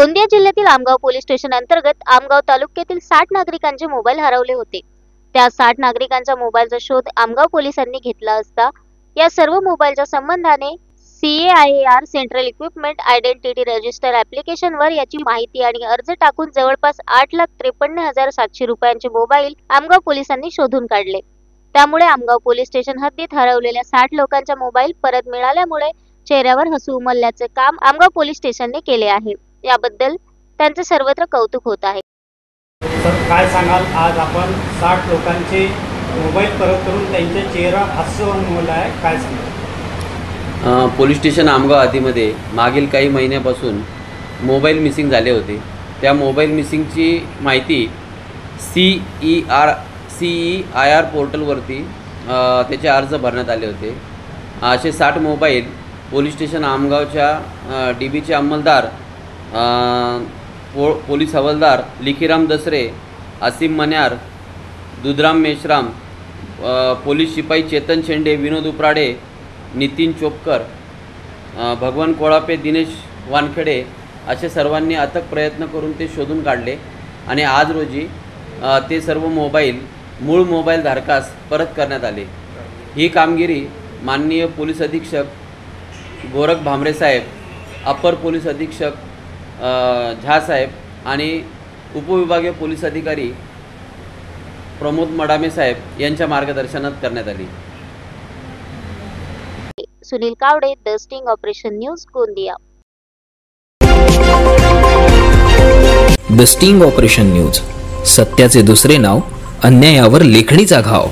गोंदिया जिल्ह्यातील Amgaon police station अंतर्गत आमगाव तालुक्यातील 60 नागरिकांचे मोबाईल हरवले होते। त्या 60 नागरिकांच्या मोबाईलचा शोध आमगाव पोलिसांनी घेतला असता या सर्व मोबाईलच्या संबंधाने CAIAR central equipment identity register application वर याची माहिती आणि अर्ज टाकून जवळपास 8,53,700 रुपयांचे मोबाईल आमगाव पोलिसांनी शोधून काढले। त्यामुळे आमगाव पोलीस स्टेशन हद्दीत हरवलेल्या 60 लोकांचा मोबाईल परत मिळाल्यामुळे चेहऱ्यावर हसू उमलण्याचे काम आमगाव पोलीस स्टेशनने केले आहे। याबद्दल त्यांचे सर्वत्र कौतुक होत आहे। सर, काय सांगाल, आज आपण 60 लोकांचे मोबाईल परत करून त्यांचे चेहरा हास्य उमलला आहे, काय सांगाल? पोलीस स्टेशन आमगाव आदीमध्ये मागील काही महिन्यापासून मोबाईल मिसिंग झाले होते। त्या मोबाईल मिसिंगची माहिती CAIAR पोर्टलवरती त्याचे अर्ज भरण्यात आले होते। असे 60 मोबाईल पोलीस स्टेशन आमगावच्या DBचे अंमलदार पोलीस हवालदार लिखीराम दसरे, आसिम मन्यार, दुधराम मेश्राम, पोलीस शिपाई चेतन शेंडे, विनोद उपराडे, नितीन चोपकर, भगवान कोळापे, दिनेश वानखेडे असे सर्वांनी अथक प्रयत्न करून ते शोधून काढले आणि आज रोजी ते सर्व मोबाईल मूळ मोबाईल धारकास परत करण्यात आले। ही कामगिरी माननीय पोलीस अधीक्षक गोरख भामरे साहेब, अपर पोलीस अधीक्षक झा साहेब आणि उपविभागीय पोलीस अधिकारी प्रमोद मडामे साहेब यांच्या मार्गदर्शनात करण्यात आली। Sunil Kawade, the sting operation news, Gondia. The sting operation news, सत्याचे दुसरे नाव, अन्यायावर लेखणीचा घाव।